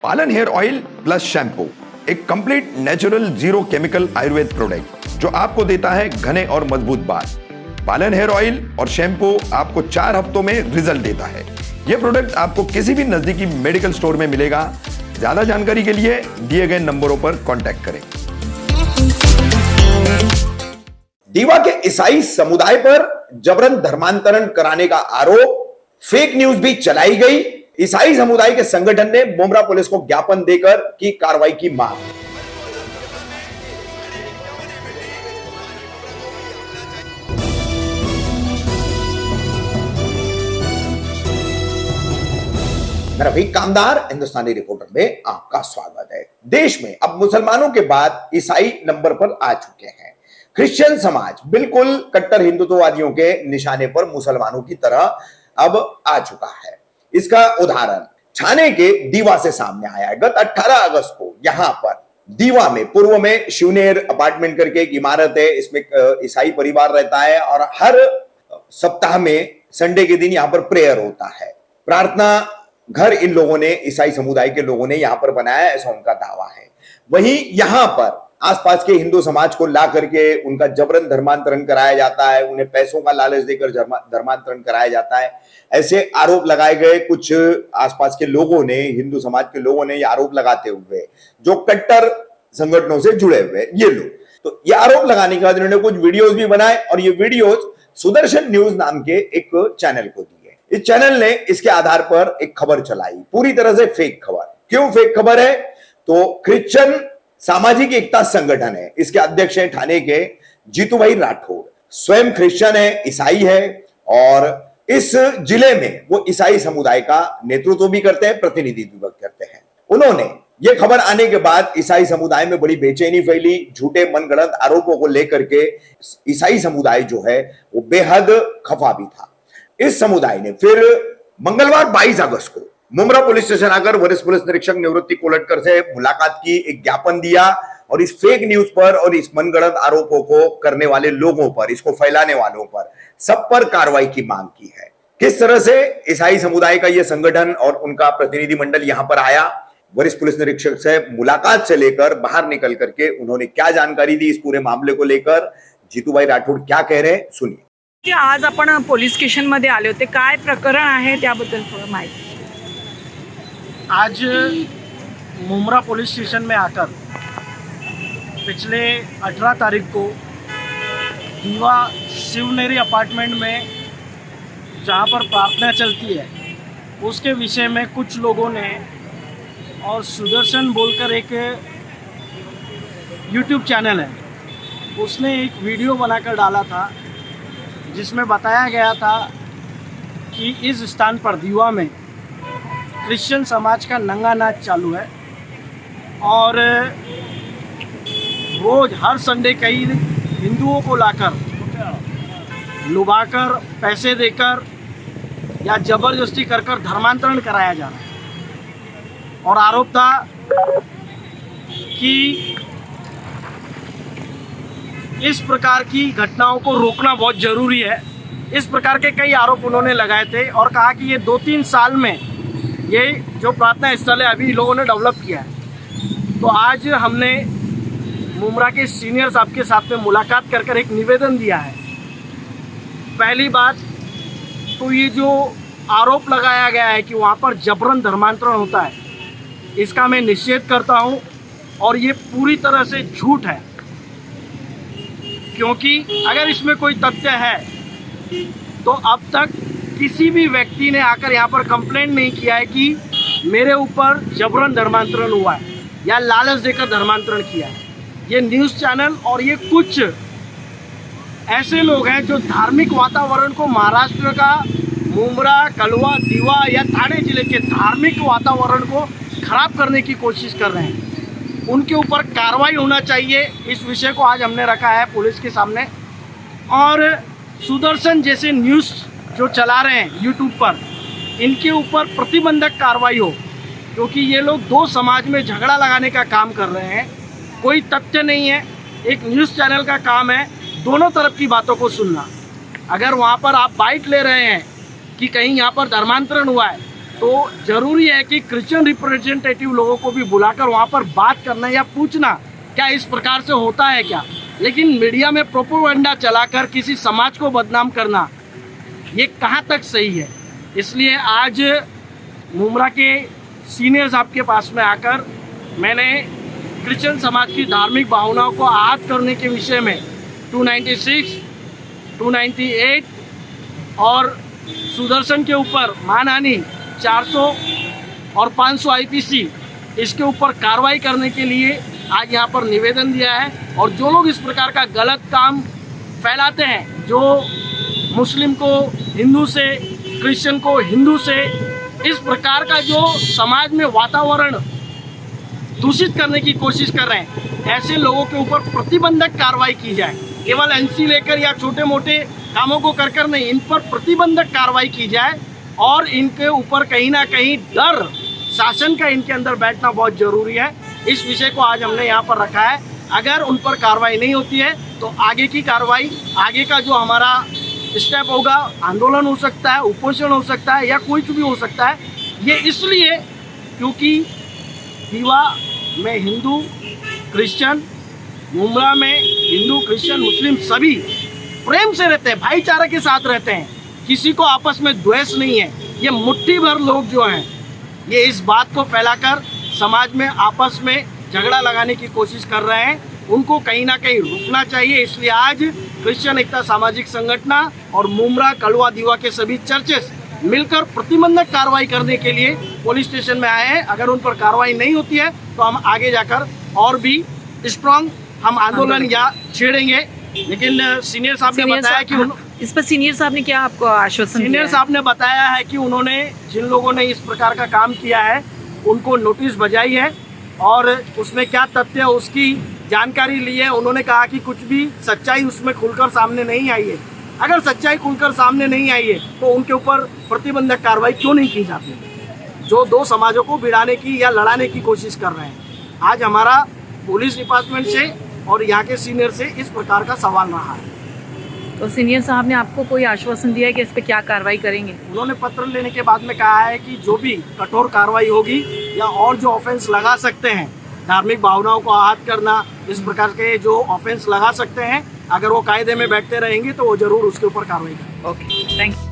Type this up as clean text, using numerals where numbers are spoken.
पालन hair oil plus shampoo, एक complete natural zero chemical Ayurveda product जो आपको देता है घने और मजबूत बाल। पालन हेयर ऑयल और शैम्पू आपको 4 हफ्तों में रिजल्ट देता है। यह प्रोडक्ट आपको किसी भी नजदीकी मेडिकल स्टोर में मिलेगा। ज्यादा जानकारी के लिए दिए गए नंबरों पर कांटेक्ट करें। दीवा के ईसाई समुदाय पर जबरन धर्मांतरण कराने का आरोप, फेक न्यूज भी चलाई गई। ईसाई समुदाय के संगठन ने मुमरा पुलिस को ज्ञापन देकर की कार्रवाई की मांग। मैं रफीक कामदार, हिंदुस्तानी रिपोर्टर में आपका स्वागत है। देश में अब मुसलमानों के बाद ईसाई नंबर पर आ चुके हैं। क्रिश्चियन समाज बिल्कुल कट्टर हिंदुत्ववादियों के निशाने पर मुसलमानों की तरह अब आ चुका है। इसका उदाहरण ठाणे के दीवा से सामने आया है। गत 18 अगस्त को यहां पर दीवा में पूर्व में शिवनेर अपार्टमेंट करके एक इमारत है, इसमें ईसाई परिवार रहता है और हर सप्ताह में संडे के दिन यहां पर प्रेयर होता है। प्रार्थना घर इन लोगों ने, ईसाई समुदाय के लोगों ने यहां पर बनाया, ऐसा उनका दावा है। वहीं यहां पर आसपास के हिंदू समाज को ला करके उनका जबरन धर्मांतरण कराया जाता है, उन्हें पैसों का लालच देकर धर्मांतरण कराया जाता है, ऐसे आरोप लगाए गए। कुछ आसपास के लोगों ने, हिंदू समाज के लोगों ने ये आरोप लगाते हुए, जो कट्टर संगठनों से जुड़े हुए ये लोग, तो ये आरोप लगाने के बाद इन्होंने कुछ वीडियोस भी बनाए और ये वीडियोस सुदर्शन न्यूज नाम के एक चैनल को दिए। इस चैनल ने इसके आधार पर एक खबर चलाई, पूरी तरह से फेक खबर। क्यों फेक खबर है? तो क्रिश्चियन सामाजिक एकता संगठन है, इसके अध्यक्ष हैं ठाणे के जीतू भाई राठौड़। स्वयं क्रिश्चियन है, ईसाई है और इस जिले में वो ईसाई समुदाय का नेतृत्व भी करते हैं, प्रतिनिधित्व भी करते हैं। उन्होंने ये खबर आने के बाद ईसाई समुदाय में बड़ी बेचैनी फैली। झूठे मनगढ़ंत आरोपों को लेकर के ईसाई समुदाय जो है वो बेहद खफा भी था। इस समुदाय ने फिर मंगलवार 22 अगस्त को मुमरा पुलिस स्टेशन आकर वरिष्ठ पुलिस निरीक्षक निवृत्ति कोलटकर से मुलाकात की, एक ज्ञापन दिया और इस फेक न्यूज पर और इस मनगढ़ंत आरोपों को करने वाले लोगों पर, इसको फैलाने वालों पर, सब पर कार्रवाई की मांग की है। किस तरह से ईसाई समुदाय का यह संगठन और उनका प्रतिनिधिमंडल यहां पर आया, वरिष्ठ पुलिस निरीक्षक से मुलाकात से लेकर बाहर निकल करके उन्होंने क्या जानकारी दी इस पूरे मामले को लेकर, जीतू भाई राठौड़ क्या कह रहे हैं, सुनिए। की आज आपण पोलीस स्टेशन मध्ये आले होते, काय प्रकरण आहे त्याबद्दल थोडं माहिती। आज मुमरा पुलिस स्टेशन में आकर पिछले 18 तारीख को दीवा शिवनेरी अपार्टमेंट में जहाँ पर प्रार्थना चलती है उसके विषय में कुछ लोगों ने और सुदर्शन बोलकर एक यूट्यूब चैनल है, उसने एक वीडियो बनाकर डाला था जिसमें बताया गया था कि इस स्थान पर दीवा में क्रिश्चियन समाज का नंगा नाच चालू है और रोज़ हर संडे कई हिंदुओं को लाकर लुभाकर, पैसे देकर या ज़बरदस्ती कर धर्मांतरण कराया जा रहा है। और आरोप था कि इस प्रकार की घटनाओं को रोकना बहुत ज़रूरी है। इस प्रकार के कई आरोप उन्होंने लगाए थे और कहा कि ये 2-3 साल में ये जो प्रार्थना स्थल है अभी लोगों ने डेवलप किया है। तो आज हमने मुमरा के सीनियर साहब के साथ में मुलाकात कर एक निवेदन दिया है। पहली बात तो ये जो आरोप लगाया गया है कि वहाँ पर जबरन धर्मांतरण होता है, इसका मैं निषेध करता हूँ और ये पूरी तरह से झूठ है। क्योंकि अगर इसमें कोई तथ्य है तो अब तक किसी भी व्यक्ति ने आकर यहाँ पर कंप्लेंट नहीं किया है कि मेरे ऊपर जबरन धर्मांतरण हुआ है या लालच देकर धर्मांतरण किया है। ये न्यूज़ चैनल और ये कुछ ऐसे लोग हैं जो धार्मिक वातावरण को, महाराष्ट्र का मुमरा, कलवा, दीवा या ठाणे जिले के धार्मिक वातावरण को खराब करने की कोशिश कर रहे हैं। उनके ऊपर कार्रवाई होना चाहिए। इस विषय को आज हमने रखा है पुलिस के सामने। और सुदर्शन जैसे न्यूज़ जो चला रहे हैं यूट्यूब पर, इनके ऊपर प्रतिबंधक कार्रवाई हो, क्योंकि ये लोग 2 समाज में झगड़ा लगाने का काम कर रहे हैं। कोई तथ्य नहीं है। एक न्यूज़ चैनल का काम है दोनों तरफ की बातों को सुनना। अगर वहाँ पर आप बाइट ले रहे हैं कि कहीं यहाँ पर धर्मांतरण हुआ है तो जरूरी है कि क्रिश्चियन रिप्रेजेंटेटिव लोगों को भी बुलाकर वहाँ पर बात करना या पूछना क्या इस प्रकार से होता है क्या। लेकिन मीडिया में प्रोपेगेंडा चलाकर किसी समाज को बदनाम करना ये कहाँ तक सही है। इसलिए आज मुमरा के सीनियर्स आपके पास में आकर मैंने क्रिश्चियन समाज की धार्मिक भावनाओं को आहत करने के विषय में 296, 298 और सुदर्शन के ऊपर मानहानि 400 और 500 IPC इसके ऊपर कार्रवाई करने के लिए आज यहाँ पर निवेदन दिया है। और जो लोग इस प्रकार का गलत काम फैलाते हैं, जो मुस्लिम को हिंदू से, क्रिश्चियन को हिंदू से, इस प्रकार का जो समाज में वातावरण दूषित करने की कोशिश कर रहे हैं, ऐसे लोगों के ऊपर प्रतिबंधक कार्रवाई की जाए। केवल NC लेकर या छोटे मोटे कामों को कर नहीं, इन पर प्रतिबंधक कार्रवाई की जाए और इनके ऊपर कहीं ना कहीं डर शासन का इनके अंदर बैठना बहुत ज़रूरी है। इस विषय को आज हमने यहाँ पर रखा है। अगर उन पर कार्रवाई नहीं होती है तो आगे की कार्रवाई, आगे का जो हमारा स्टेप होगा, आंदोलन हो सकता है, उपोषण हो सकता है या कुछ भी हो सकता है। ये इसलिए क्योंकि दीवा में हिंदू क्रिश्चियन, मुमरा में हिंदू क्रिश्चियन मुस्लिम सभी प्रेम से रहते हैं, भाईचारा के साथ रहते हैं, किसी को आपस में द्वेष नहीं है। ये मुट्ठी भर लोग जो हैं ये इस बात को फैलाकर समाज में आपस में झगड़ा लगाने की कोशिश कर रहे हैं, उनको कहीं ना कहीं रुकना चाहिए। इसलिए आज क्रिश्चियन एकता सामाजिक संगठन और मुमरा कलवा दीवा के सभी चर्चेस मिलकर प्रतिबंधक कार्रवाई करने के लिए पुलिस स्टेशन में आए हैं। अगर उन पर कार्रवाई नहीं होती है तो हम आगे जाकर और भी स्ट्रांग हम आंदोलन या छेड़ेंगे। लेकिन सीनियर साहब ने बताया कि इस पर सीनियर साहब ने क्या आपको आश्वासन दिया सीनियर है? साहब ने बताया है कि उन्होंने जिन लोगों ने इस प्रकार का काम किया है उनको नोटिस बजाई है और उसमें क्या तथ्य है उसकी जानकारी ली है। उन्होंने कहा कि कुछ भी सच्चाई उसमें खुलकर सामने नहीं आई है। अगर सच्चाई खुलकर सामने नहीं आई है तो उनके ऊपर प्रतिबंधक कार्रवाई क्यों नहीं की जाती, जो दो समाजों को भिड़ाने की या लड़ाने की कोशिश कर रहे हैं। आज हमारा पुलिस डिपार्टमेंट से और यहाँ के सीनियर से इस प्रकार का सवाल रहा है। तो सीनियर साहब ने आपको कोई आश्वासन दिया है कि इस पर क्या कार्रवाई करेंगे? उन्होंने पत्र लेने के बाद में कहा है कि जो भी कठोर कार्रवाई होगी या और जो ऑफेंस लगा सकते हैं, धार्मिक भावनाओं को आहत करना, इस प्रकार के जो ऑफेंस लगा सकते हैं, अगर वो कायदे में बैठते रहेंगे तो वो जरूर उसके ऊपर कार्रवाई करेंगे। Okay, thank you.